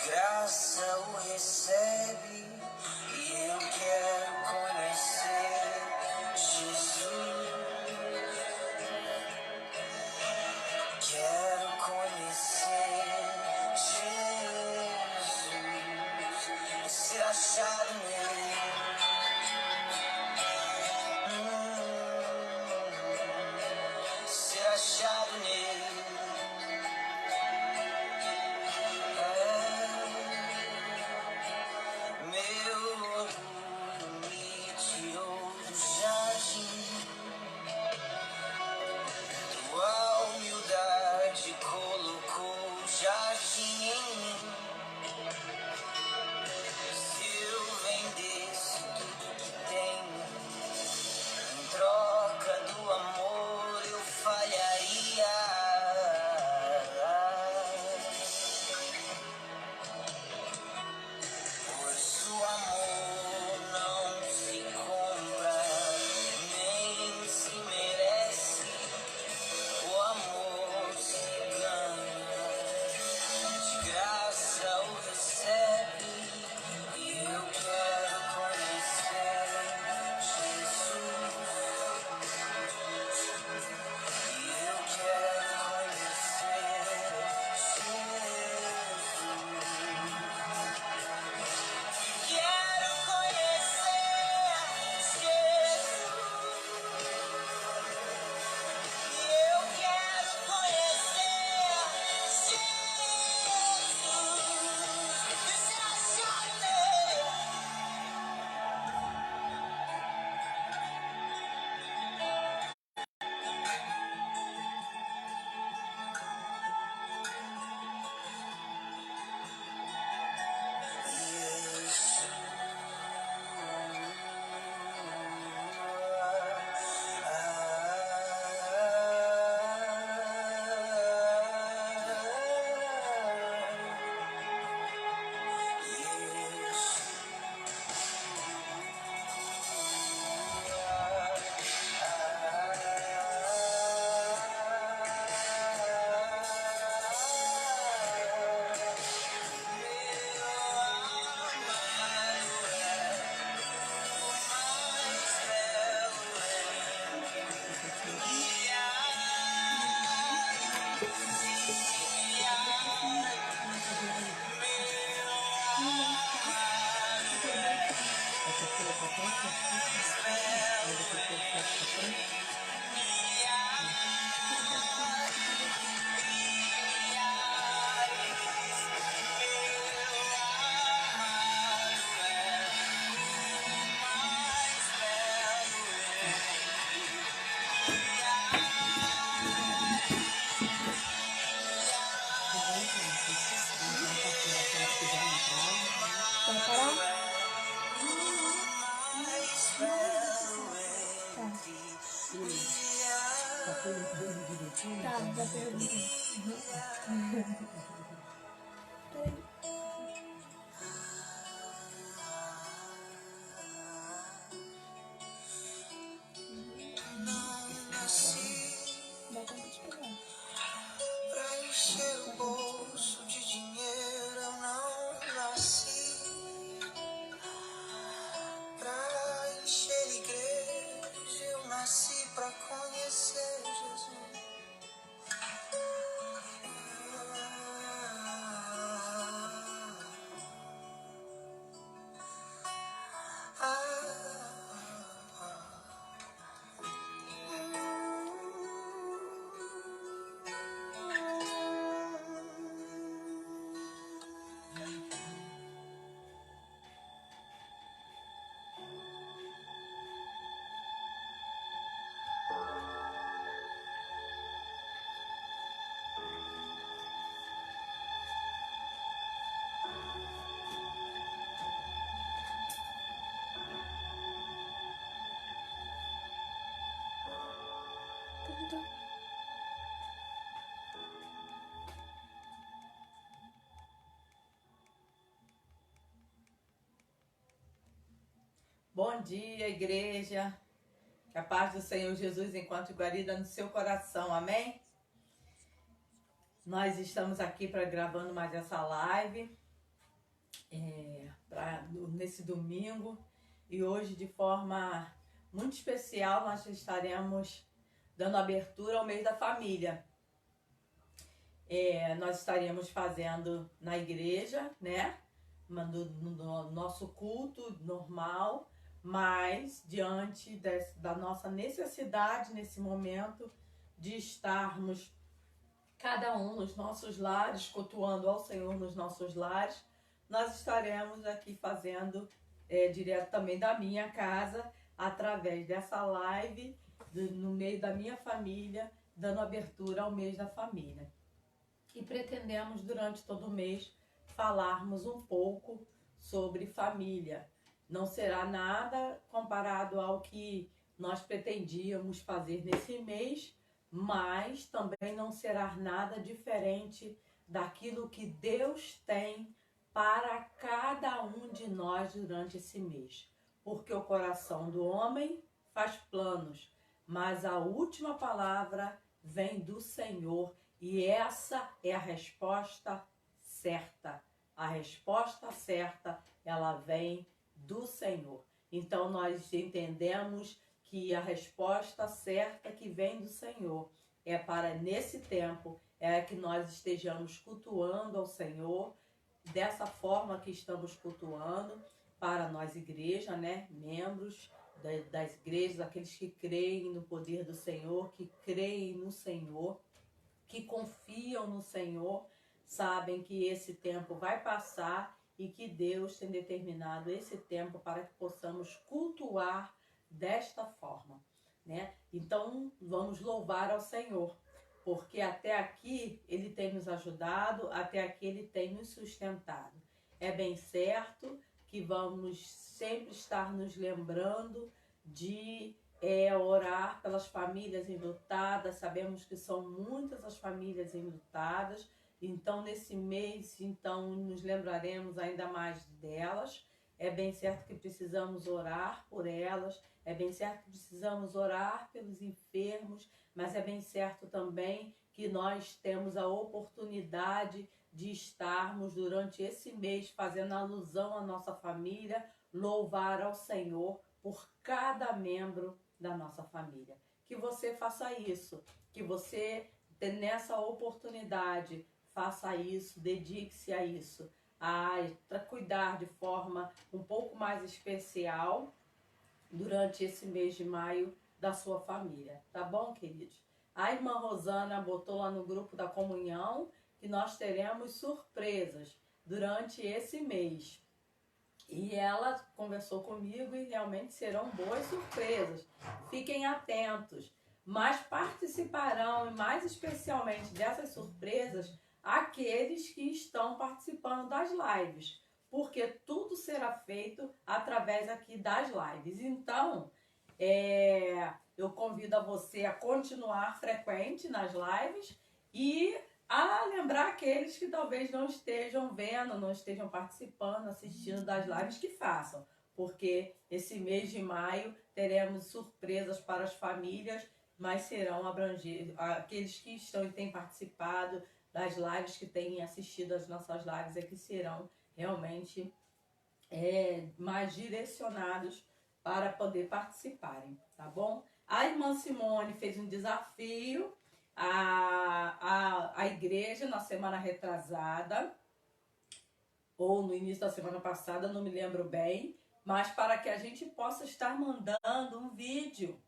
graça o recebe e eu quero conhecer Jesus. Quero conhecer Jesus e ser achado nele. Ser achado nele. Meu orgulho me tirou do jardim, tua humildade colocou o jardim em mim. Se eu vendesse tudo que tenho em troca do amor, eu falharia. Pois o amor não se compra, nem se merece. O amor se ganha, de graça o recebe. E eu quero conhecer Jesus. E eu quero conhecer Jesus. Quero conhecer Jesus. E eu quero conhecer Jesus. E ser achado nele. Pra encher o bolso de dinheiro eu não nasci. Pra encher igreja eu nasci pra conhecer Jesus. Bom dia, igreja. Que a paz do Senhor Jesus encontre guarida no seu coração, amém? Nós estamos aqui para gravando mais essa live. nesse domingo. E hoje, de forma muito especial, nós estaremos dando abertura ao mês da família. Nós estaremos fazendo na igreja, né? No nosso culto normal, mas diante da nossa necessidade nesse momento de estarmos cada um nos nossos lares, cultuando ao Senhor nos nossos lares, nós estaremos aqui fazendo direto também da minha casa, através dessa live, no meio da minha família, dando abertura ao mês da família. E pretendemos, durante todo o mês, falarmos um pouco sobre família. Não será nada comparado ao que nós pretendíamos fazer nesse mês, mas também não será nada diferente daquilo que Deus tem para cada um de nós durante esse mês. Porque o coração do homem faz planos, mas a última palavra vem do Senhor. E essa é a resposta certa. A resposta certa, ela vem do Senhor. Então nós entendemos que a resposta certa que vem do Senhor é para, nesse tempo, que nós estejamos cultuando ao Senhor dessa forma que estamos cultuando, para nós igreja, né? Membros das igrejas, aqueles que creem no poder do Senhor, que creem no Senhor, que confiam no Senhor, sabem que esse tempo vai passar e que Deus tem determinado esse tempo para que possamos cultuar desta forma, né? Então, vamos louvar ao Senhor, porque até aqui Ele tem nos ajudado, até aqui Ele tem nos sustentado. É bem certo que vamos sempre estar nos lembrando de orar pelas famílias enlutadas. Sabemos que são muitas as famílias enlutadas, então nesse mês nos lembraremos ainda mais delas. É bem certo que precisamos orar por elas, é bem certo que precisamos orar pelos enfermos, mas é bem certo também que nós temos a oportunidade de estarmos durante esse mês fazendo alusão à nossa família, louvar ao Senhor por cada membro da nossa família. Que você faça isso, que você, nessa oportunidade, faça isso, dedique-se a isso, a cuidar de forma um pouco mais especial durante esse mês de maio da sua família, tá bom, queridos? A irmã Rosana botou lá no grupo da comunhão que nós teremos surpresas durante esse mês. E ela conversou comigo e realmente serão boas surpresas. Fiquem atentos. Mas participarão, e mais especialmente dessas surpresas, aqueles que estão participando das lives. Porque tudo será feito através aqui das lives. Então, eu convido a você a continuar frequente nas lives e a lembrar aqueles que talvez não estejam vendo, não estejam participando, assistindo das lives, que façam. Porque esse mês de maio teremos surpresas para as famílias, mas serão abrangidos aqueles que estão e têm participado das lives, que têm assistido as nossas lives, que serão realmente mais direcionados para poder participarem, tá bom? A irmã Simone fez um desafio à igreja na semana retrasada, ou no início da semana passada, não me lembro bem, mas para que a gente possa estar mandando um vídeo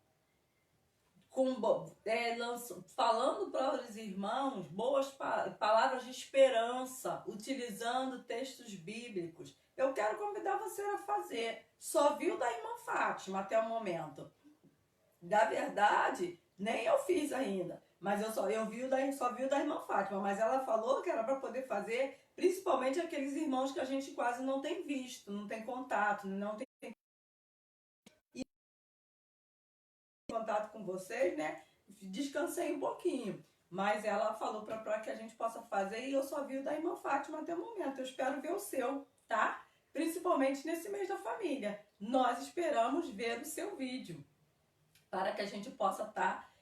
falando para os irmãos boas palavras de esperança, utilizando textos bíblicos. Eu quero convidar você a fazer. Só viu da irmã Fátima até o momento. Da verdade, nem eu fiz ainda. Mas só vi da irmã Fátima. Mas ela falou que era para poder fazer, principalmente aqueles irmãos que a gente quase não tem visto, não tem contato, não tem contato com vocês, né? Descansei um pouquinho. Mas ela falou para que a gente possa fazer, e eu só vi o da irmã Fátima até o momento. Eu espero ver o seu, tá? Principalmente nesse mês da família. Nós esperamos ver o seu vídeo, para que a gente possa estar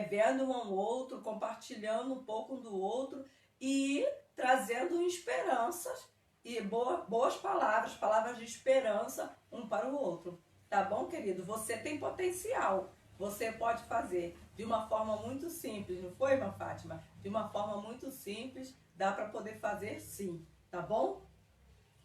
vendo um ao outro, compartilhando um pouco um do outro e trazendo esperanças e e boas palavras, palavras de esperança um para o outro. Tá bom, querido? Você tem potencial. Você pode fazer de uma forma muito simples, não foi, irmã Fátima? De uma forma muito simples, dá para poder fazer sim, tá bom?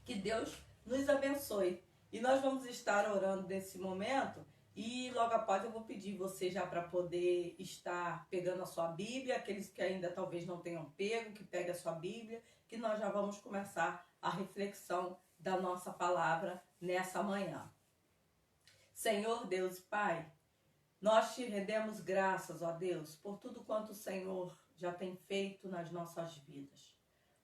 Que Deus nos abençoe. E nós vamos estar orando nesse momento e logo após eu vou pedir você já para poder estar pegando a sua Bíblia, aqueles que ainda talvez não tenham pego, que pegue a sua Bíblia, que nós já vamos começar a reflexão da nossa palavra nessa manhã. Senhor Deus e Pai, nós te rendemos graças, ó Deus, por tudo quanto o Senhor já tem feito nas nossas vidas.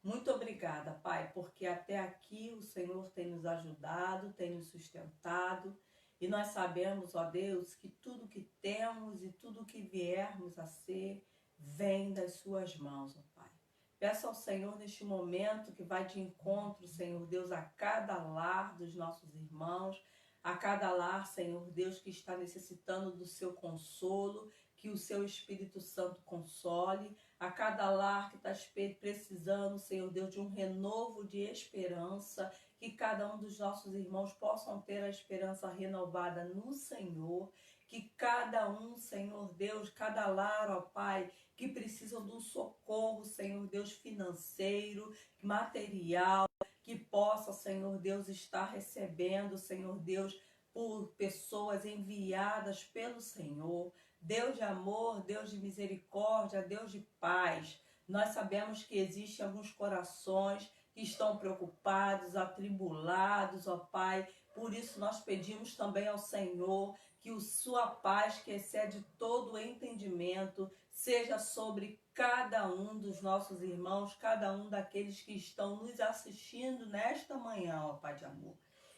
Muito obrigada, Pai, porque até aqui o Senhor tem nos ajudado, tem nos sustentado. E nós sabemos, ó Deus, que tudo que temos e tudo que viermos a ser vem das suas mãos, ó Pai. Peço ao Senhor neste momento que vai de encontro, Senhor Deus, a cada lar dos nossos irmãos, a cada lar, Senhor Deus, que está necessitando do seu consolo, que o seu Espírito Santo console, a cada lar que está precisando, Senhor Deus, de um renovo de esperança, que cada um dos nossos irmãos possam ter a esperança renovada no Senhor, que cada um, Senhor Deus, cada lar, ó Pai, que precisam do socorro, Senhor Deus, financeiro, material, que possa, Senhor Deus, estar recebendo, Senhor Deus, por pessoas enviadas pelo Senhor. Deus de amor, Deus de misericórdia, Deus de paz. Nós sabemos que existem alguns corações que estão preocupados, atribulados, ó Pai. Por isso nós pedimos também ao Senhor que a sua paz, que excede todo o entendimento, seja sobre cada um dos nossos irmãos, cada um daqueles que estão nos assistindo nesta manhã, ó Pai de amor.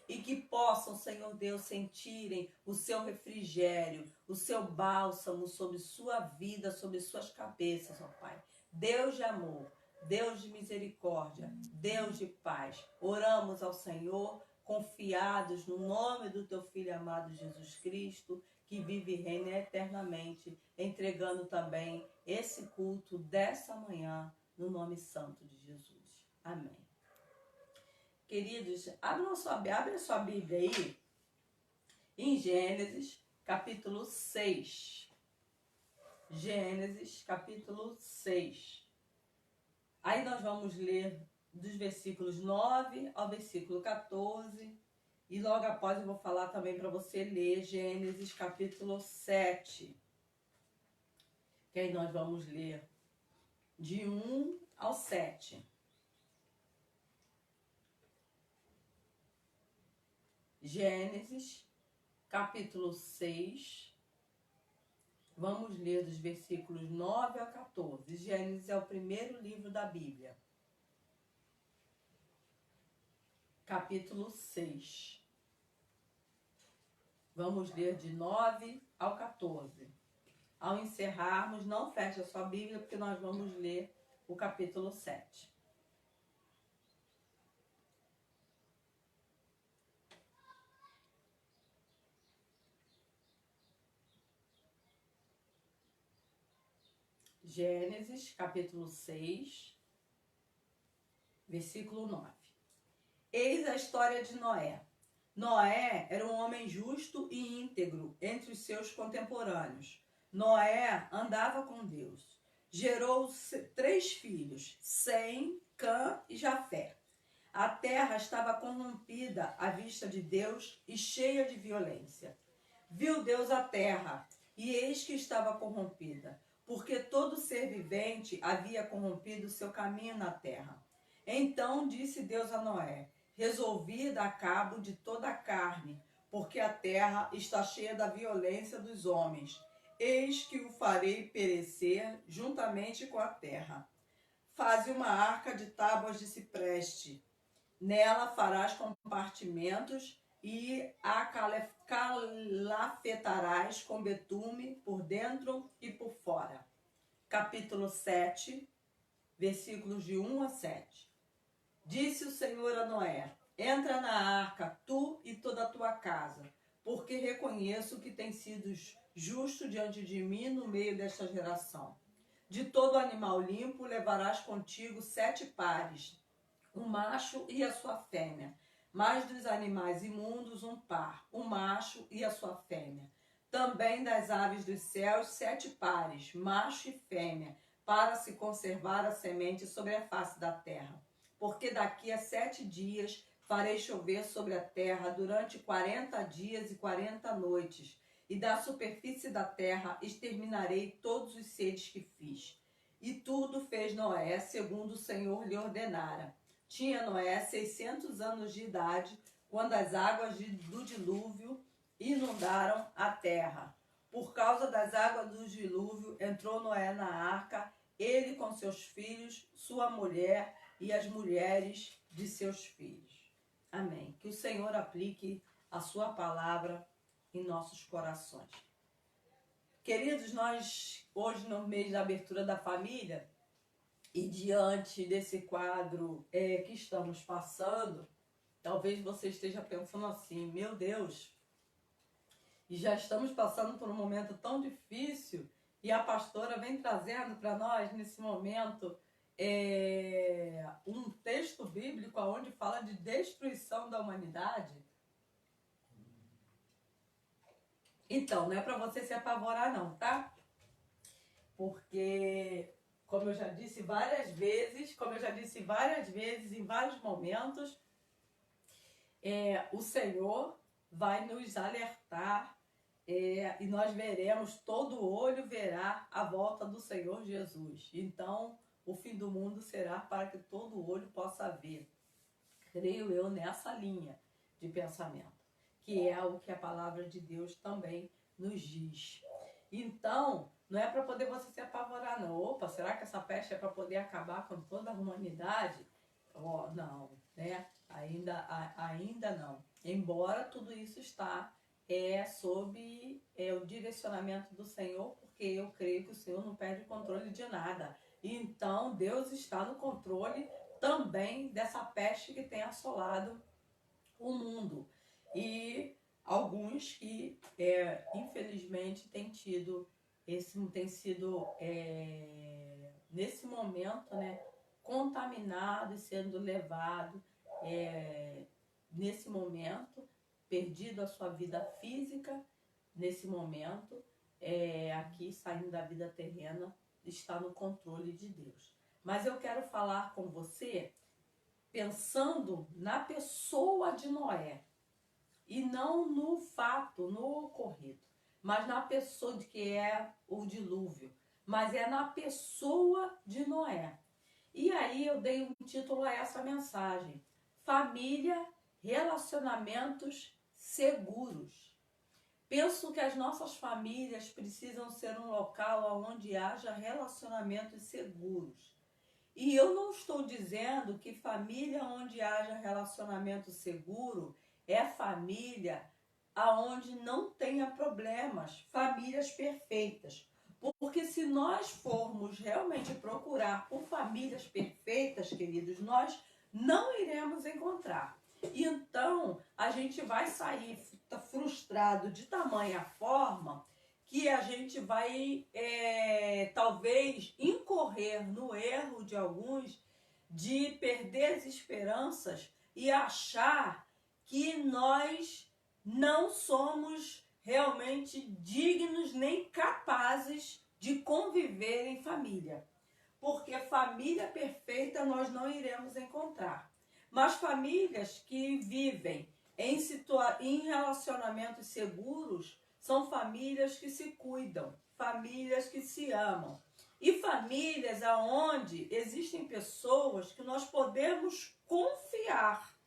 E que possam, Senhor Deus, sentirem o seu refrigério, o seu bálsamo sobre sua vida, sobre suas cabeças, ó Pai. Deus de amor, Deus de misericórdia, Deus de paz. Oramos ao Senhor, confiados no nome do teu Filho amado Jesus Cristo, que vive e reina eternamente, entregando também esse culto dessa manhã no nome santo de Jesus. Amém. Queridos, abre a sua Bíblia aí em Gênesis, capítulo 6. Gênesis, capítulo 6. Aí nós vamos ler dos versículos 9 ao versículo 14. E logo após eu vou falar também para você ler Gênesis, capítulo 7. Que aí nós vamos ler de 1 ao 7. Gênesis, capítulo 6, vamos ler dos versículos 9 a 14. Gênesis é o primeiro livro da Bíblia. Capítulo 6. Vamos ler de 9 ao 14. Ao encerrarmos, não feche a sua Bíblia, porque nós vamos ler o capítulo 7. Gênesis, capítulo 6, versículo 9. Eis a história de Noé. Noé era um homem justo e íntegro entre os seus contemporâneos. Noé andava com Deus. Gerou 3 filhos, Sem, Cã e Jafé. A terra estava corrompida à vista de Deus e cheia de violência. Viu Deus a terra, e eis que estava corrompida, porque todo ser vivente havia corrompido seu caminho na terra. Então disse Deus a Noé: resolvi dar cabo de toda a carne, porque a terra está cheia da violência dos homens. Eis que o farei perecer juntamente com a terra. Faze uma arca de tábuas de cipreste. Nela farás compartimentos e a calafetarás com betume por dentro e por fora. Capítulo 7, versículos de 1 a 7. Disse o Senhor a Noé: entra na arca, tu e toda a tua casa, porque reconheço que tens sido justo diante de mim no meio desta geração. De todo animal limpo levarás contigo 7 pares. o macho e a sua fêmea, mas dos animais imundos um par, o macho e a sua fêmea. Também das aves dos céus 7 pares, macho e fêmea, para se conservar a semente sobre a face da terra. Porque daqui a 7 dias farei chover sobre a terra durante 40 dias e 40 noites, e da superfície da terra exterminarei todos os seres que fiz. E tudo fez Noé, segundo o Senhor lhe ordenara. Tinha Noé 600 anos de idade, quando as águas do dilúvio inundaram a terra. Por causa das águas do dilúvio, entrou Noé na arca, ele com seus filhos, sua mulher e as mulheres de seus filhos. Amém. Que o Senhor aplique a sua palavra em nossos corações. Queridos, nós hoje no mês da abertura da família e diante desse quadro que estamos passando, talvez você esteja pensando assim, meu Deus, e já estamos passando por um momento tão difícil e a pastora vem trazendo para nós nesse momento um texto bíblico onde fala de destruição da humanidade. Então, não é para você se apavorar não, tá? Porque, como eu já disse várias vezes, em vários momentos, o Senhor vai nos alertar e nós veremos, todo olho verá a volta do Senhor Jesus. Então, o fim do mundo será para que todo olho possa ver. Creio eu nessa linha de pensamento, que é o que a palavra de Deus também nos diz. Então, não é para poder você se apavorar, não. Opa, será que essa peste é para poder acabar com toda a humanidade? Oh, não, né? Ainda não. Embora tudo isso está sob o direcionamento do Senhor, porque eu creio que o Senhor não perde o controle de nada. Então, Deus está no controle também dessa peste que tem assolado o mundo. E alguns que, infelizmente, têm sido, nesse momento, né, contaminado e sendo levado, nesse momento, perdido a sua vida física, nesse momento, aqui saindo da vida terrena, está no controle de Deus. Mas eu quero falar com você pensando na pessoa de Noé e não no fato, no ocorrido, mas na pessoa de que é o dilúvio, mas é na pessoa de Noé. E aí eu dei um título a essa mensagem: Família, relacionamentos seguros. Penso que as nossas famílias precisam ser um local onde haja relacionamentos seguros. E eu não estou dizendo que família onde haja relacionamento seguro é família aonde não tenha problemas, famílias perfeitas. Porque se nós formos realmente procurar por famílias perfeitas, queridos, nós não iremos encontrar. Então, a gente vai sair frustrado de tamanha forma que a gente vai, talvez, incorrer no erro de alguns de perder as esperanças e achar que nós não somos realmente dignos nem capazes de conviver em família. Porque família perfeita nós não iremos encontrar. Mas famílias que vivem em relacionamentos seguros são famílias que se cuidam, famílias que se amam. E famílias onde existem pessoas que nós podemos confiar,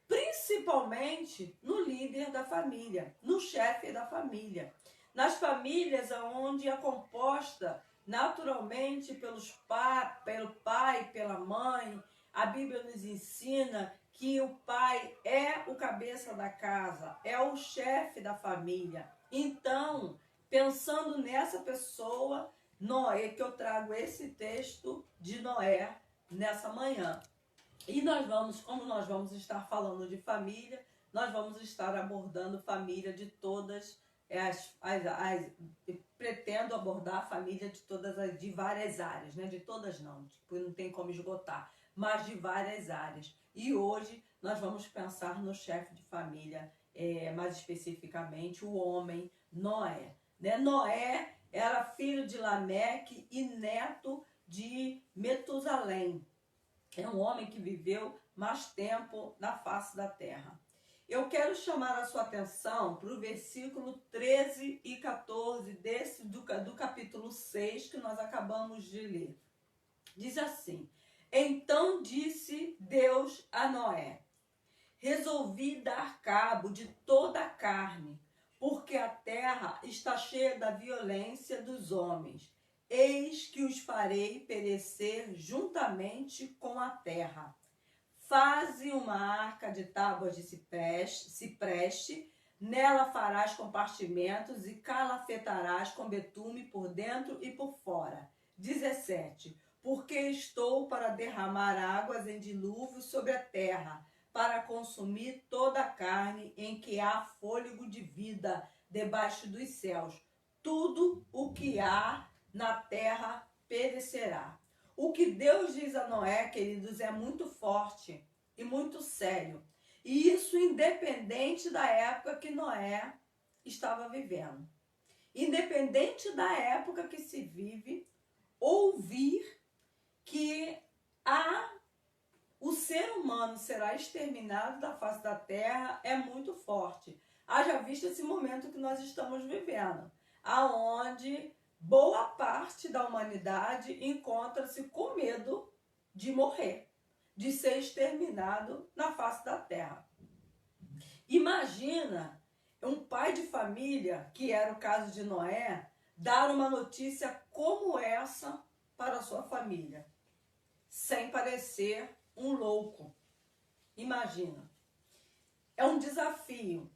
principalmente no líder da família, no chefe da família. Nas famílias onde é composta naturalmente pelo pai, pela mãe, a Bíblia nos ensina que o pai é o cabeça da casa, é o chefe da família. Então, pensando nessa pessoa, Noé, que eu trago esse texto de Noé nessa manhã. E como nós vamos estar falando de família, nós vamos estar abordando família de todas pretendo abordar a família de várias áreas, né? De todas não, tipo, não tem como esgotar. mas de várias áreas. E hoje nós vamos pensar no chefe de família, mais especificamente o homem Noé. Né? Noé era filho de Lameque e neto de Metusalém. É um homem que viveu mais tempo na face da terra. Eu quero chamar a sua atenção para o versículo 13 e 14 do capítulo 6 que nós acabamos de ler. Diz assim: Então disse Deus a Noé: Resolvi dar cabo de toda a carne, porque a terra está cheia da violência dos homens. Eis que os farei perecer juntamente com a terra. Faze uma arca de tábuas de cipreste, nela farás compartimentos e calafetarás com betume por dentro e por fora. 17. Porque estou para derramar águas em dilúvio sobre a terra, para consumir toda a carne em que há fôlego de vida debaixo dos céus. Tudo o que há na terra perecerá. O que Deus diz a Noé, queridos, é muito forte e muito sério. E isso independente da época que Noé estava vivendo. Independente da época que se vive, ouvir que o ser humano será exterminado da face da terra é muito forte. Haja visto esse momento que nós estamos vivendo, aonde boa parte da humanidade encontra-se com medo de morrer, de ser exterminado na face da terra. Imagina um pai de família, que era o caso de Noé, dar uma notícia como essa para a sua família, sem parecer um louco. Imagina. É um desafio.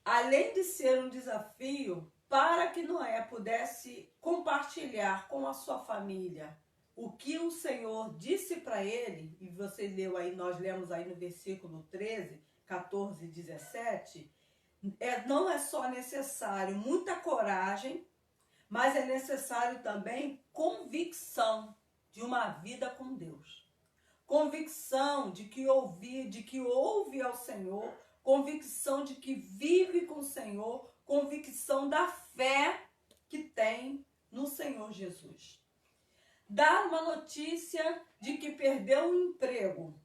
Além de ser um desafio, para que Noé pudesse compartilhar com a sua família o que o Senhor disse para ele, e você leu aí, nós lemos aí no versículo 13, 14 e 17, não é só necessário muita coragem, mas é necessário também convicção de uma vida com Deus. Convicção de que ouve ao Senhor, convicção de que vive com o Senhor, convicção da fé que tem no Senhor Jesus. Dar uma notícia de que perdeu um emprego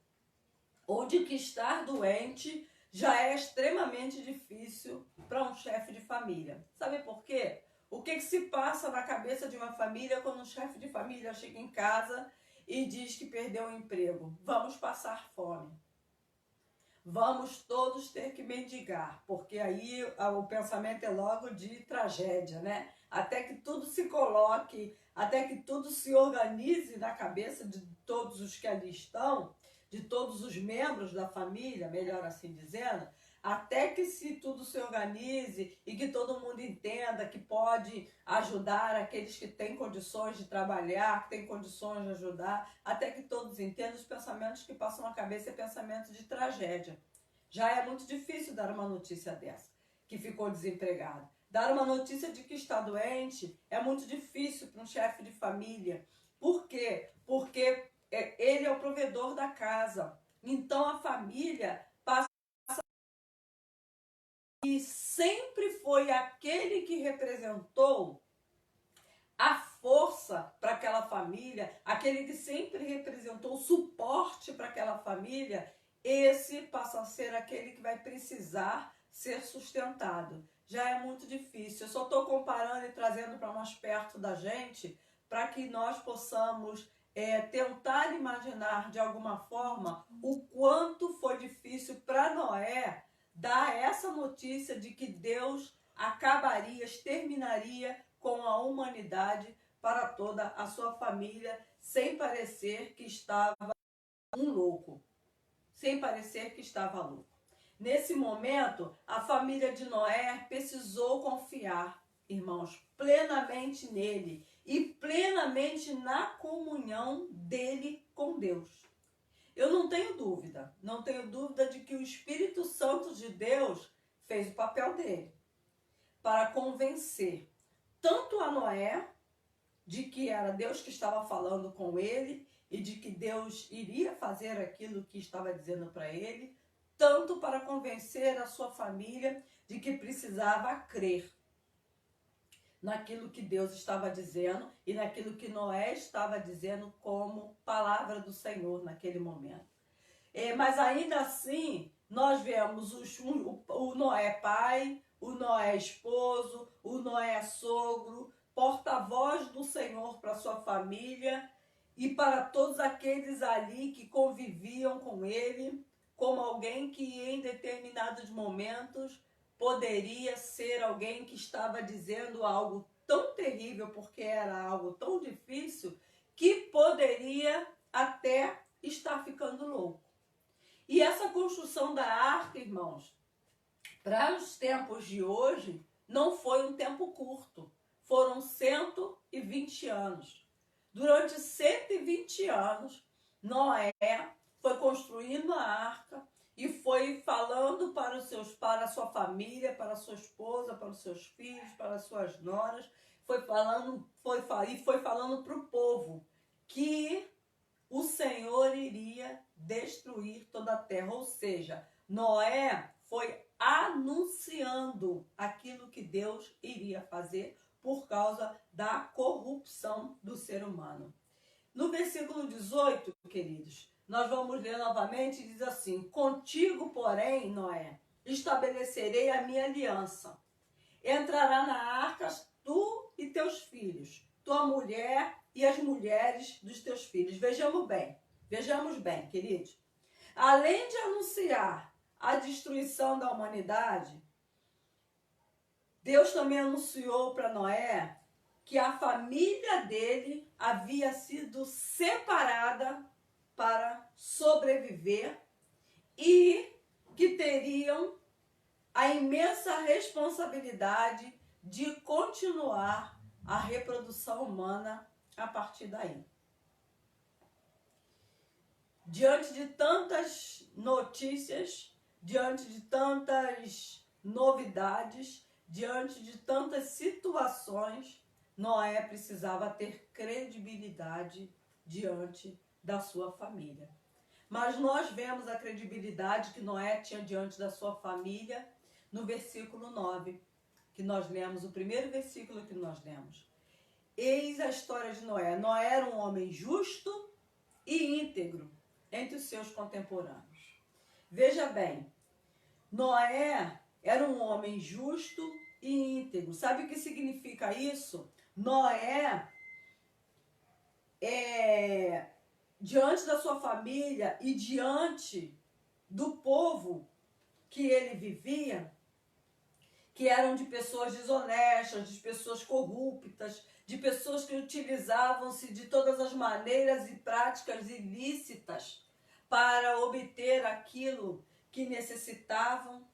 ou de que estar doente já é extremamente difícil para um chefe de família. Sabe por quê? O que se passa na cabeça de uma família quando um chefe de família chega em casa e diz que perdeu o emprego? Vamos passar fome. Vamos todos ter que mendigar, porque aí o pensamento é logo de tragédia, né? Até que tudo se coloque, até que tudo se organize na cabeça de todos os que ali estão, de todos os membros da família, melhor assim dizendo, até que se tudo se organize e que todo mundo entenda que pode ajudar aqueles que têm condições de trabalhar, que têm condições de ajudar, até que todos entendam, os pensamentos que passam na cabeça é pensamento de tragédia. Já é muito difícil dar uma notícia dessa, que ficou desempregado. Dar uma notícia de que está doente é muito difícil para um chefe de família. Por quê? Porque ele é o provedor da casa. Então a família passa e sempre foi aquele que representou a força para aquela família, aquele que sempre representou o suporte para aquela família, esse passa a ser aquele que vai precisar ser sustentado. Já é muito difícil. Eu só estou comparando e trazendo para mais perto da gente, para que nós possamos tentar imaginar de alguma forma o quanto foi difícil para Noé dar essa notícia de que Deus acabaria, exterminaria com a humanidade para toda a sua família, sem parecer que estava um louco. Sem parecer que estava louco. Nesse momento, a família de Noé precisou confiar, irmãos, plenamente nele e plenamente na comunhão dele com Deus. Eu não tenho dúvida de que o Espírito Santo de Deus fez o papel dele para convencer tanto a Noé de que era Deus que estava falando com ele e de que Deus iria fazer aquilo que estava dizendo para ele, tanto para convencer a sua família de que precisava crer naquilo que Deus estava dizendo e naquilo que Noé estava dizendo como palavra do Senhor naquele momento. Mas ainda assim, nós vemos o Noé pai, o Noé esposo, o Noé sogro, porta-voz do Senhor para sua família e para todos aqueles ali que conviviam com ele, como alguém que em determinados momentos poderia ser alguém que estava dizendo algo tão terrível, porque era algo tão difícil, que poderia até estar ficando louco. E essa construção da arca, irmãos, para os tempos de hoje, não foi um tempo curto. Foram 120 anos. Durante 120 anos, Noé foi construindo a arca e foi falando para a sua família, para a sua esposa, para os seus filhos, para as suas noras, foi falando para o povo que o Senhor iria destruir toda a terra. Ou seja, Noé foi anunciando aquilo que Deus iria fazer por causa da corrupção do ser humano. No versículo 18, queridos, nós vamos ler novamente e diz assim: contigo, porém, Noé, estabelecerei a minha aliança. Entrará na arca tu e teus filhos, tua mulher e as mulheres dos teus filhos. Vejamos bem, queridos. Além de anunciar a destruição da humanidade, Deus também anunciou para Noé que a família dele havia sido separada para sobreviver e que teriam a imensa responsabilidade de continuar a reprodução humana a partir daí. Diante de tantas notícias, diante de tantas novidades, diante de tantas situações, Noé precisava ter credibilidade diante da sua família. Mas nós vemos a credibilidade que Noé tinha diante da sua família no versículo 9, que nós lemos, o primeiro versículo que nós lemos. Eis a história de Noé. Noé era um homem justo e íntegro entre os seus contemporâneos. Veja bem, Noé era um homem justo e íntegro. Sabe o que significa isso? Noé, diante da sua família e diante do povo que ele vivia, que eram de pessoas desonestas, de pessoas corruptas, de pessoas que utilizavam-se de todas as maneiras e práticas ilícitas para obter aquilo que necessitavam.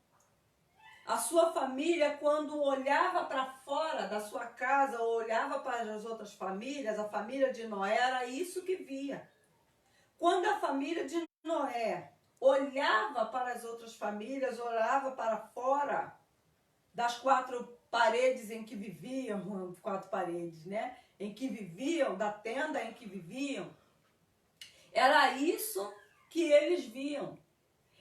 A sua família, quando olhava para fora da sua casa ou olhava para as outras famílias, a família de Noé era isso que via. Quando a família de Noé olhava para as outras famílias, olhava para fora das quatro paredes em que viviam, quatro paredes, né? Em que viviam, da tenda em que viviam, era isso que eles viam.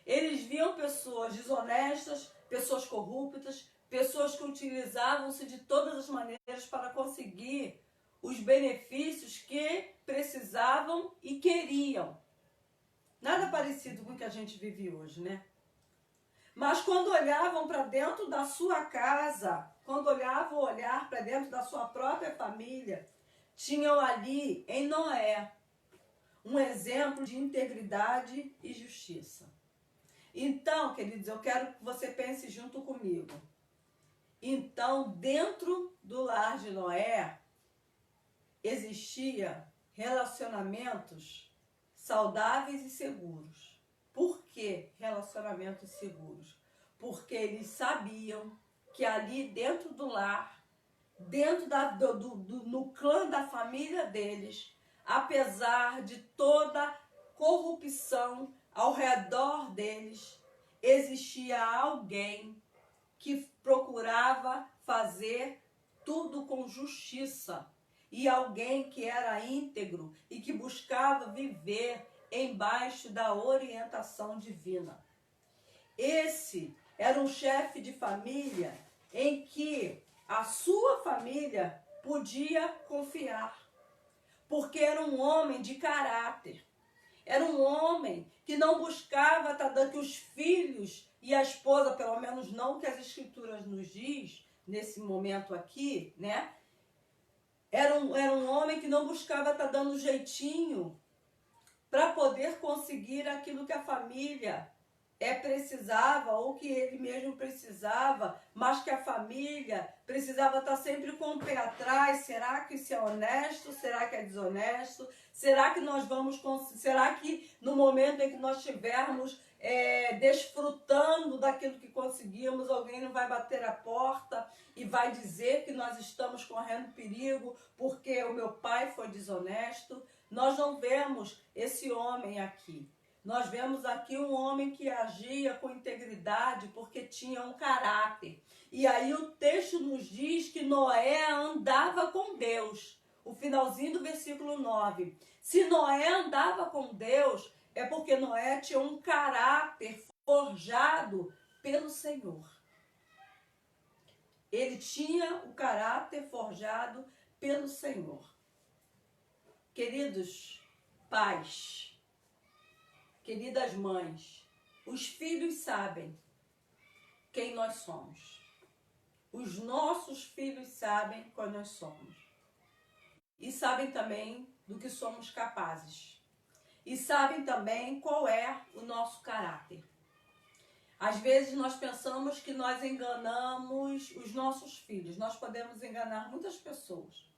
Eles viam pessoas desonestas, pessoas corruptas, pessoas que utilizavam-se de todas as maneiras para conseguir os benefícios que precisavam e queriam. Nada parecido com o que a gente vive hoje, né? Mas quando olhavam para dentro da sua casa, quando olhavam para dentro da sua própria família, tinham ali em Noé um exemplo de integridade e justiça. Então, queridos, eu quero que você pense junto comigo. Então, dentro do lar de Noé, existia relacionamentos saudáveis e seguros. Por que relacionamentos seguros? Porque eles sabiam que ali dentro do lar, dentro no clã da família deles, apesar de toda corrupção ao redor deles, existia alguém que procurava fazer tudo com justiça. e alguém que era íntegro e que buscava viver embaixo da orientação divina. Esse era um chefe de família em que a sua família podia confiar, porque era um homem de caráter. Era um homem que não buscava que os filhos e a esposa, pelo menos não que as escrituras nos diz, nesse momento aqui, né? Era um homem que não buscava estar dando jeitinho para poder conseguir aquilo que a família precisava, ou que ele mesmo precisava, mas que a família precisava estar sempre com o pé atrás. Será que isso é honesto? Será que é desonesto? Será que nós vamos... Será que no momento em que nós estivermos desfrutando daquilo que conseguimos, alguém não vai bater a porta e vai dizer que nós estamos correndo perigo porque o meu pai foi desonesto? Nós não vemos esse homem aqui. Nós vemos aqui um homem que agia com integridade porque tinha um caráter. E aí o texto nos diz que Noé andava com Deus. O finalzinho do versículo 9. Se Noé andava com Deus, é porque Noé tinha um caráter forjado pelo Senhor. Ele tinha o caráter forjado pelo Senhor. Queridos pais, queridas mães, os filhos sabem quem nós somos. Os nossos filhos sabem quem nós somos. E sabem também do que somos capazes. E sabem também qual é o nosso caráter. Às vezes nós pensamos que nós enganamos os nossos filhos. Nós podemos enganar muitas pessoas.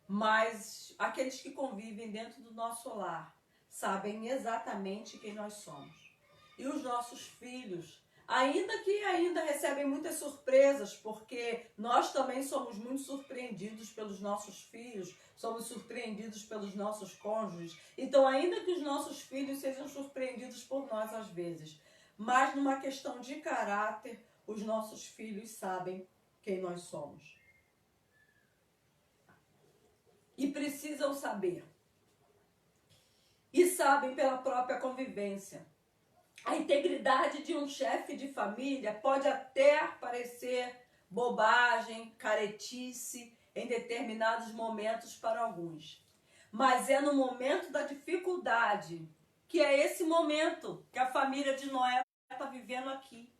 Mas aqueles que convivem dentro do nosso lar sabem exatamente quem nós somos. E os nossos filhos, ainda recebem muitas surpresas, porque nós também somos muito surpreendidos pelos nossos filhos, somos surpreendidos pelos nossos cônjuges. Então, ainda que os nossos filhos sejam surpreendidos por nós às vezes, mas numa questão de caráter, os nossos filhos sabem quem nós somos. E precisam saber. E sabem pela própria convivência. A integridade de um chefe de família pode até parecer bobagem, caretice em determinados momentos para alguns. Mas é no momento da dificuldade, que é esse momento que a família de Noé está vivendo aqui.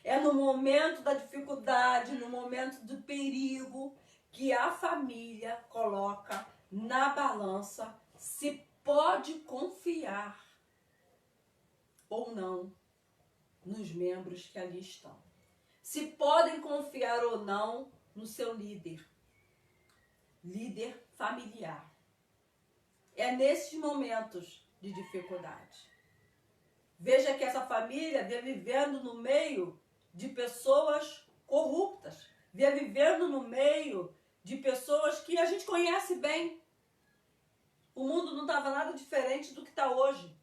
É no momento da dificuldade, no momento do perigo, que a família coloca na balança se pode confiar ou não nos membros que ali estão. Se podem confiar ou não no seu líder familiar. É nesses momentos de dificuldade. Veja que essa família vem vivendo no meio de pessoas corruptas, vem vivendo no meio de pessoas que a gente conhece bem. O mundo não estava nada diferente do que está hoje.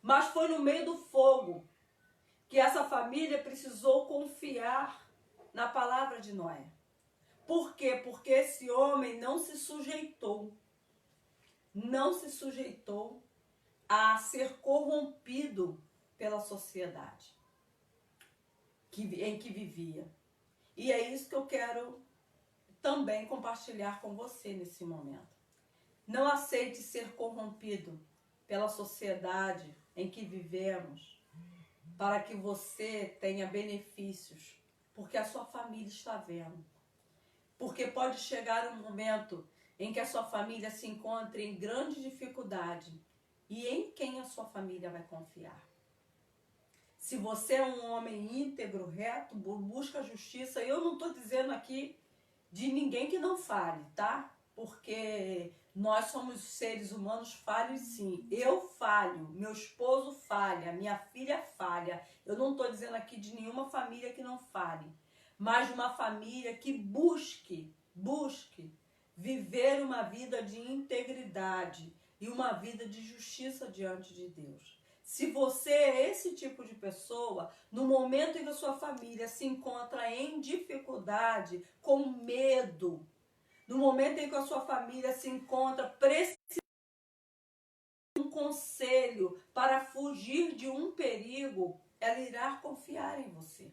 Mas foi no meio do fogo que essa família precisou confiar na palavra de Noé. Por quê? Porque esse homem não se sujeitou a ser corrompido pela sociedade em que vivia. E é isso que eu quero também compartilhar com você nesse momento. Não aceite ser corrompido pela sociedade em que vivemos, para que você tenha benefícios, porque a sua família está vendo. Porque pode chegar um momento em que a sua família se encontre em grande dificuldade. E em quem a sua família vai confiar? Se você é um homem íntegro, reto, busca justiça, eu não estou dizendo aqui de ninguém que não fale, tá? Porque nós somos seres humanos falhos sim. Eu falho, meu esposo falha, minha filha falha. Eu não estou dizendo aqui de nenhuma família que não fale, mas de uma família que busque viver uma vida de integridade e uma vida de justiça diante de Deus. Se você é esse tipo de pessoa, no momento em que a sua família se encontra em dificuldade, com medo, no momento em que a sua família se encontra precisando de um conselho para fugir de um perigo, ela irá confiar em você.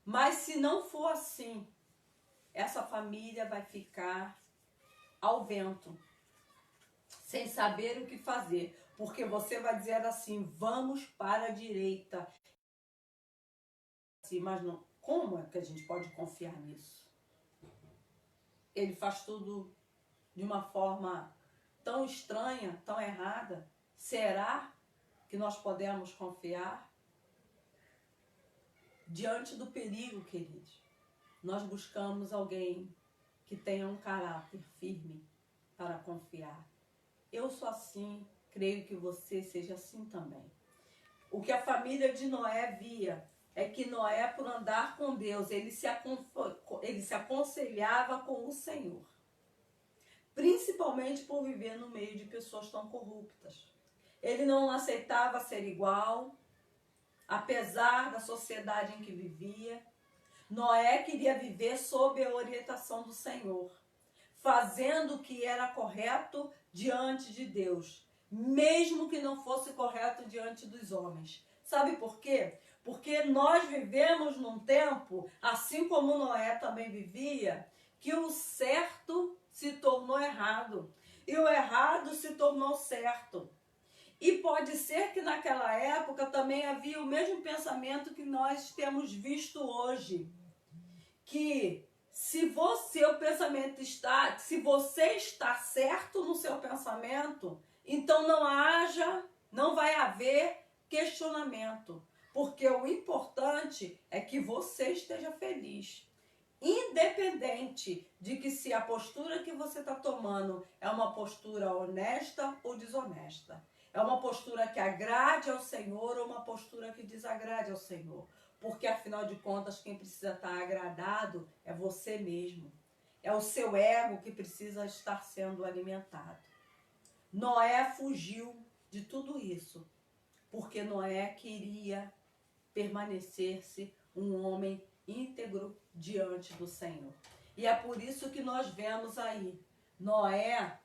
Mas se não for assim, essa família vai ficar ao vento, sem saber o que fazer, porque você vai dizer assim, vamos para a direita. Mas não, como é que a gente pode confiar nisso? Ele faz tudo de uma forma tão estranha, tão errada. Será que nós podemos confiar? Diante do perigo, queridos, nós buscamos alguém que tenha um caráter firme para confiar. Eu sou assim, creio que você seja assim também. O que a família de Noé via é que Noé, por andar com Deus, ele se aconselhava com o Senhor. Principalmente por viver no meio de pessoas tão corruptas. Ele não aceitava ser igual, apesar da sociedade em que vivia. Noé queria viver sob a orientação do Senhor, fazendo o que era correto diante de Deus, mesmo que não fosse correto diante dos homens. Sabe por quê? Porque nós vivemos num tempo, assim como Noé também vivia, que o certo se tornou errado e o errado se tornou certo. E pode ser que naquela época também havia o mesmo pensamento que nós temos visto hoje, que se você está certo no seu pensamento, então não vai haver questionamento, porque o importante é que você esteja feliz. Independente de que se a postura que você está tomando é uma postura honesta ou desonesta. É uma postura que agrade ao Senhor ou uma postura que desagrade ao Senhor. Porque, afinal de contas, quem precisa estar agradado é você mesmo. É o seu ego que precisa estar sendo alimentado. Noé fugiu de tudo isso, porque Noé queria permanecer-se um homem íntegro diante do Senhor. E é por isso que nós vemos aí Noé,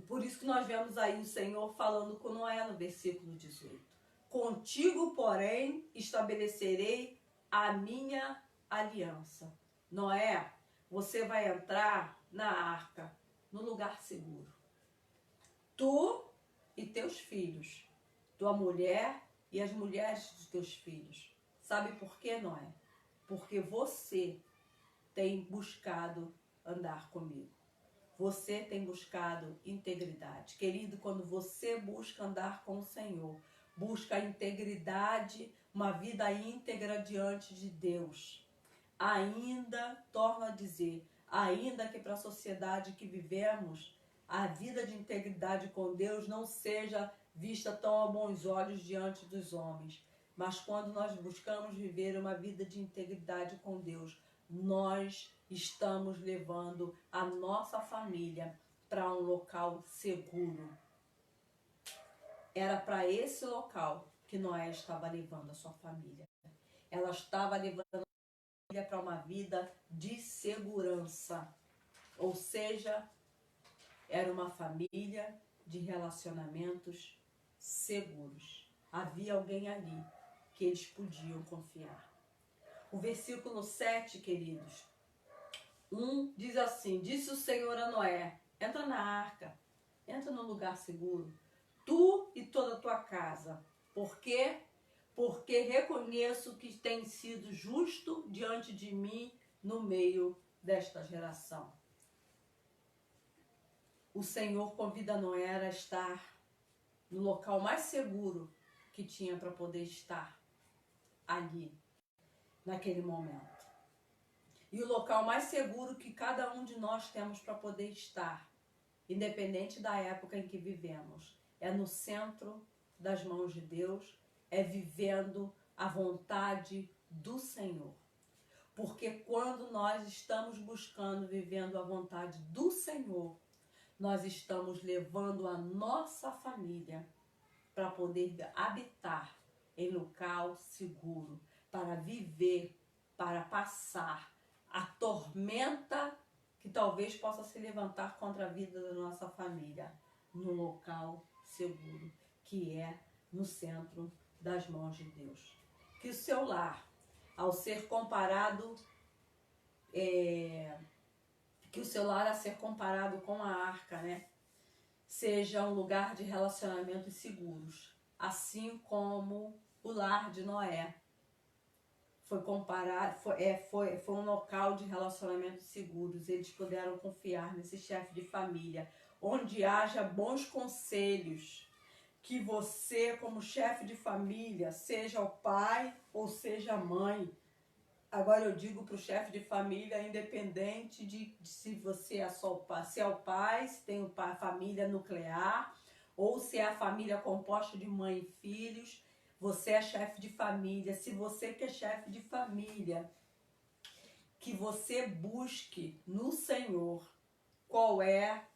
por isso que nós vemos aí o Senhor falando com Noé no versículo 18. Contigo, porém, estabelecerei a minha aliança. Noé, você vai entrar na arca, no lugar seguro. Tu e teus filhos, tua mulher e as mulheres dos teus filhos. Sabe por quê, Noé? Porque você tem buscado andar comigo. Você tem buscado integridade. Querido, quando você busca andar com o Senhor, busca a integridade, uma vida íntegra diante de Deus. Ainda, torno a dizer, ainda que para a sociedade que vivemos, a vida de integridade com Deus não seja vista tão a bons olhos diante dos homens. Mas quando nós buscamos viver uma vida de integridade com Deus, nós estamos levando a nossa família para um local seguro. Era para esse local que Noé estava levando a sua família. Ela estava levando a família para uma vida de segurança. Ou seja, era uma família de relacionamentos seguros. Havia alguém ali que eles podiam confiar. O versículo 7, queridos, 1 diz assim: disse o Senhor a Noé, entra na arca, entra no lugar seguro, tu e toda a tua casa. Por quê? Porque reconheço que tem sido justo diante de mim no meio desta geração. O Senhor convida Noé a estar no local mais seguro que tinha para poder estar ali, naquele momento. E o local mais seguro que cada um de nós temos para poder estar, independente da época em que vivemos, é no centro das mãos de Deus, é vivendo a vontade do Senhor. Porque quando nós estamos buscando, vivendo a vontade do Senhor, nós estamos levando a nossa família para poder habitar em local seguro, para viver, para passar a tormenta que talvez possa se levantar contra a vida da nossa família, no local seguro, que é no centro das mãos de Deus. Que o seu lar, ao ser comparado, que o seu lar a ser comparado com a arca, né? Seja um lugar de relacionamentos seguros, assim como o lar de Noé foi comparado, foi um local de relacionamentos seguros. Eles puderam confiar nesse chefe de família, onde haja bons conselhos. Que você, como chefe de família, seja o pai ou seja a mãe. Agora eu digo para o chefe de família, independente de se você é só o pai, se é o pai, se tem a família nuclear, ou se é a família composta de mãe e filhos, você é chefe de família. Se você que é chefe de família, que você busque no Senhor qual é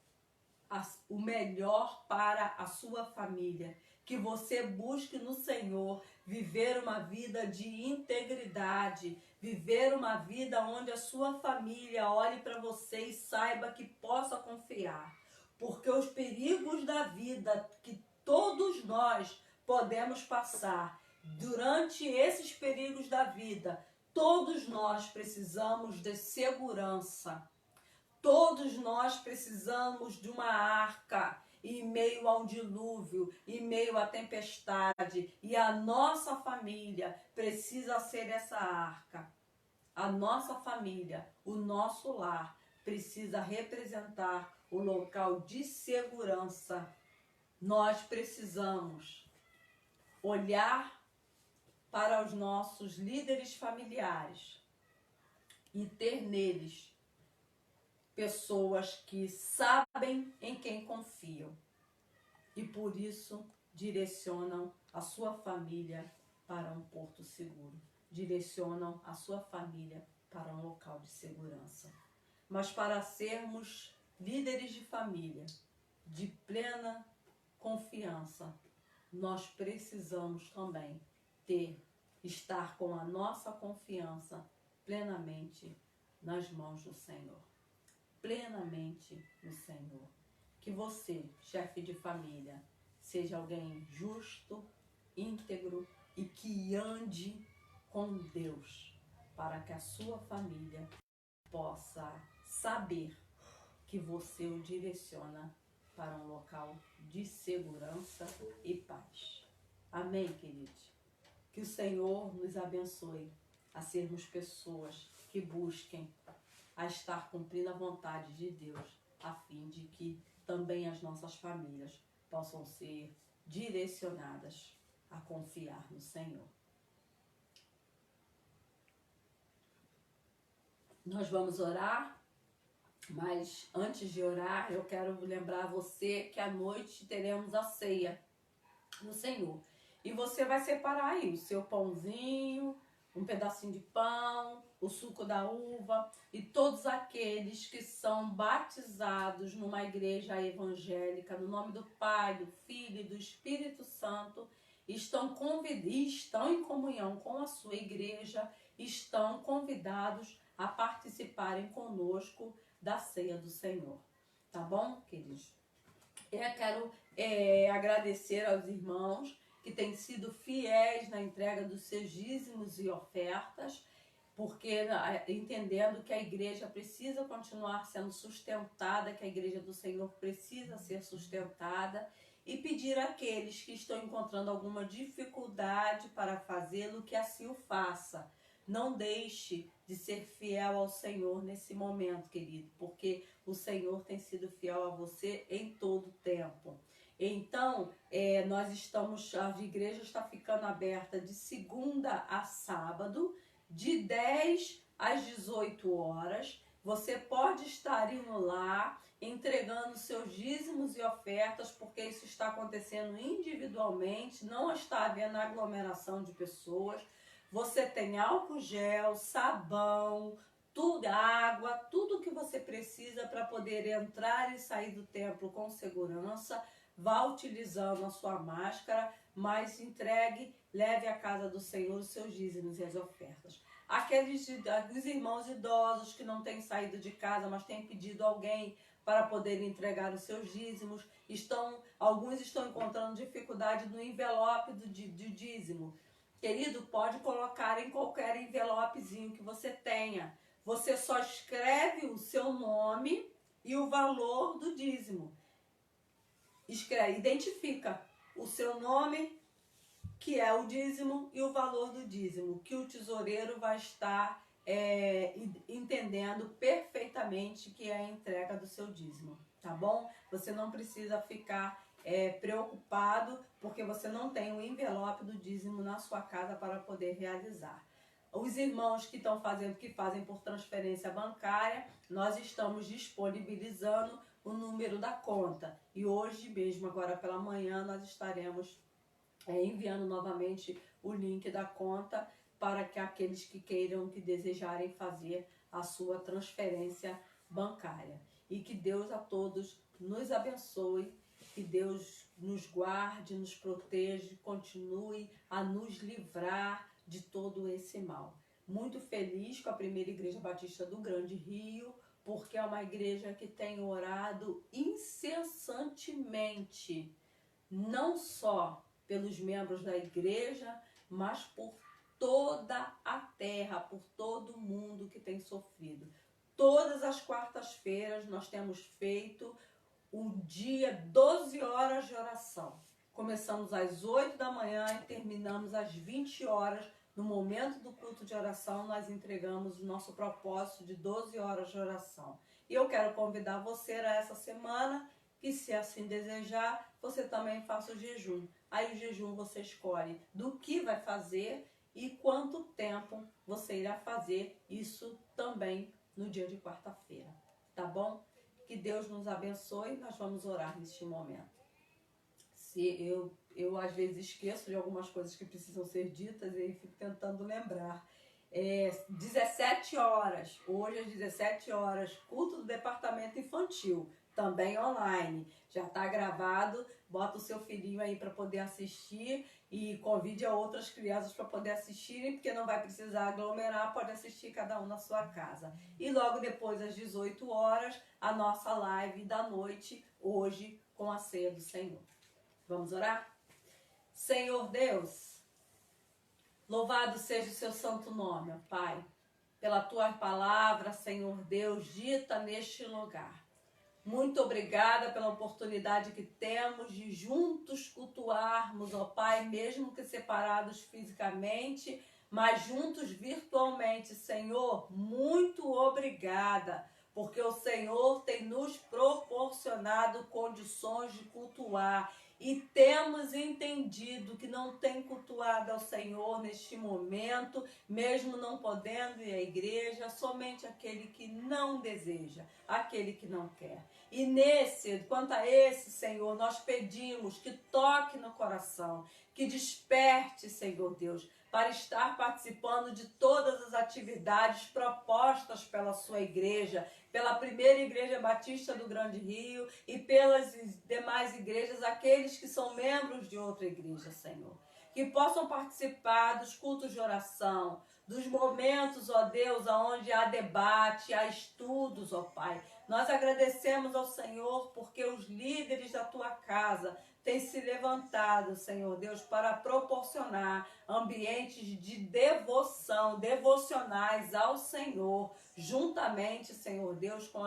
o melhor para a sua família. Que você busque no Senhor viver uma vida de integridade, viver uma vida onde a sua família olhe para você e saiba que possa confiar. Porque os perigos da vida que todos nós podemos passar, durante esses perigos da vida, todos nós precisamos de segurança. Todos nós precisamos de uma arca em meio a um dilúvio, em meio à tempestade. E a nossa família precisa ser essa arca. A nossa família, o nosso lar, precisa representar o local de segurança. Nós precisamos olhar para os nossos líderes familiares e ter neles pessoas que sabem em quem confiam e por isso direcionam a sua família para um porto seguro, direcionam a sua família para um local de segurança. Mas para sermos líderes de família de plena confiança, nós precisamos também estar com a nossa confiança plenamente nas mãos do Senhor. Plenamente no Senhor. Que você, chefe de família, seja alguém justo, íntegro e que ande com Deus, para que a sua família possa saber que você o direciona para um local de segurança e paz. Amém, queridos? Que o Senhor nos abençoe a sermos pessoas que busquem a estar cumprindo a vontade de Deus, a fim de que também as nossas famílias possam ser direcionadas a confiar no Senhor. Nós vamos orar, mas antes de orar, eu quero lembrar você que à noite teremos a ceia do Senhor. E você vai separar aí o seu pãozinho, um pedacinho de pão, o suco da uva, e todos aqueles que são batizados numa igreja evangélica, no nome do Pai, do Filho e do Espírito Santo, estão em comunhão com a sua igreja, estão convidados a participarem conosco da ceia do Senhor. Tá bom, queridos? Eu quero agradecer aos irmãos que têm sido fiéis na entrega dos seus dízimos e ofertas, porque entendendo que a igreja precisa continuar sendo sustentada, que a igreja do Senhor precisa ser sustentada, e pedir àqueles que estão encontrando alguma dificuldade para fazê-lo, que assim o faça. Não deixe de ser fiel ao Senhor nesse momento, querido, porque o Senhor tem sido fiel a você em todo o tempo. Então, a igreja está ficando aberta de segunda a sábado, de 10 às 18 horas. Você pode estar indo lá, entregando seus dízimos e ofertas, porque isso está acontecendo individualmente, não está havendo aglomeração de pessoas. Você tem álcool gel, sabão, água, tudo que você precisa para poder entrar e sair do templo com segurança. vá utilizando a sua máscara, mas entregue, leve à casa do Senhor os seus dízimos e as ofertas. Os irmãos idosos que não têm saído de casa, mas têm pedido alguém para poder entregar os seus dízimos, alguns estão encontrando dificuldade no envelope do dízimo. Querido, pode colocar em qualquer envelopezinho que você tenha. Você só escreve o seu nome e o valor do dízimo. Identifica o seu nome, que é o dízimo, e o valor do dízimo, que o tesoureiro vai estar entendendo perfeitamente que é a entrega do seu dízimo, tá bom? Você não precisa ficar preocupado porque você não tem o envelope do dízimo na sua casa para poder realizar. Os irmãos que fazem por transferência bancária, nós estamos disponibilizando o número da conta. E hoje mesmo, agora pela manhã, nós estaremos enviando novamente o link da conta para que aqueles que desejarem fazer a sua transferência bancária. E que Deus a todos nos abençoe, que Deus nos guarde, nos proteja, continue a nos livrar de todo esse mal. Muito feliz com a primeira Igreja Batista do Grande Rio, porque é uma igreja que tem orado incessantemente, não só pelos membros da igreja, mas por toda a terra, por todo mundo que tem sofrido. Todas as quartas-feiras nós temos feito um dia 12 horas de oração. Começamos às 8 da manhã e terminamos às 20 horas. No momento do culto de oração, nós entregamos o nosso propósito de 12 horas de oração. E eu quero convidar você a essa semana, que se assim desejar, você também faça o jejum. Aí o jejum você escolhe do que vai fazer e quanto tempo você irá fazer isso também no dia de quarta-feira, tá bom? Que Deus nos abençoe, nós vamos orar neste momento. Se eu às vezes esqueço de algumas coisas que precisam ser ditas e fico tentando lembrar. 17 horas, hoje às 17 horas, culto do departamento infantil, também online. Já está gravado, bota o seu filhinho aí para poder assistir e convide a outras crianças para poder assistirem, porque não vai precisar aglomerar, pode assistir cada um na sua casa. E logo depois, às 18 horas, a nossa live da noite, hoje, com a ceia do Senhor. Vamos orar? Senhor Deus, louvado seja o seu santo nome, ó Pai, pela tua palavra, Senhor Deus, dita neste lugar. Muito obrigada pela oportunidade que temos de juntos cultuarmos, ó Pai, mesmo que separados fisicamente, mas juntos virtualmente. Senhor, muito obrigada, porque o Senhor tem nos proporcionado condições de cultuar. E temos entendido que não tem cultuado ao Senhor neste momento, mesmo não podendo ir à igreja, somente aquele que não deseja, aquele que não quer. E quanto a esse, Senhor, nós pedimos que toque no coração, que desperte, Senhor Deus, para estar participando de todas as atividades propostas pela sua igreja, pela primeira Igreja Batista do Grande Rio e pelas demais igrejas, aqueles que são membros de outra igreja, Senhor. Que possam participar dos cultos de oração, dos momentos, ó Deus, onde há debate, há estudos, ó Pai. Nós agradecemos ao Senhor porque os líderes da tua casa têm se levantado, Senhor Deus, para proporcionar ambientes de devoção, devocionais ao Senhor, juntamente, Senhor Deus, com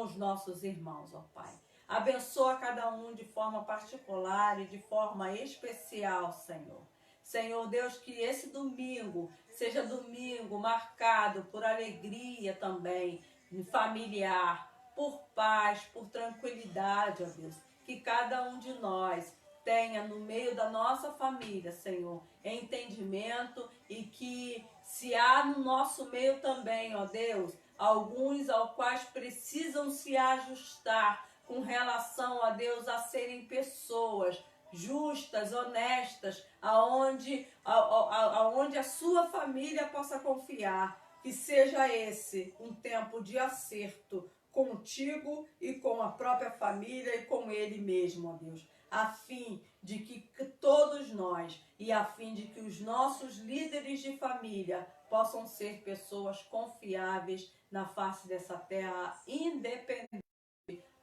os nossos irmãos, ó Pai. Abençoa cada um de forma particular e de forma especial, Senhor. Senhor Deus, que esse domingo seja domingo marcado por alegria também, familiar, por paz, por tranquilidade, ó Deus. Que cada um de nós tenha no meio da nossa família, Senhor, entendimento e que se há no nosso meio também, ó Deus, alguns aos quais precisam se ajustar com relação a Deus a serem pessoas justas, honestas, aonde a sua família possa confiar, que seja esse um tempo de acerto contigo e com a própria família e com ele mesmo, ó Deus, a fim de que todos nós e a fim de que os nossos líderes de família possam ser pessoas confiáveis na face dessa terra, independente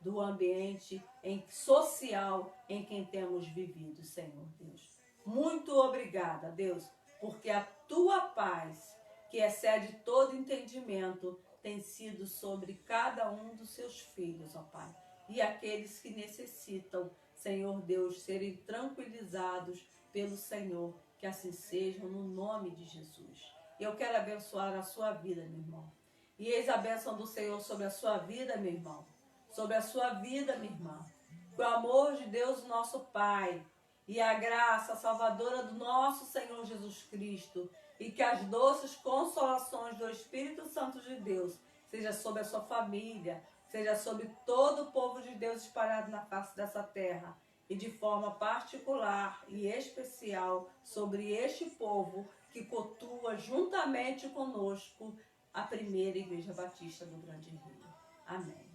do ambiente social em que temos vivido, Senhor Deus. Muito obrigada, Deus, porque a tua paz, que excede todo entendimento, tem sido sobre cada um dos seus filhos, ó Pai. E aqueles que necessitam, Senhor Deus, serem tranquilizados pelo Senhor, que assim sejam no nome de Jesus. Eu quero abençoar a sua vida, meu irmão. E eis a bênção do Senhor sobre a sua vida, meu irmão. Sobre a sua vida, minha irmã. Que o amor de Deus, nosso Pai, e a graça salvadora do nosso Senhor Jesus Cristo, e que as doces consolações do Espírito Santo de Deus seja sobre a sua família, seja sobre todo o povo de Deus espalhado na face dessa terra, e de forma particular e especial sobre este povo que cultua juntamente conosco a primeira Igreja Batista do Grande Rio. Amém.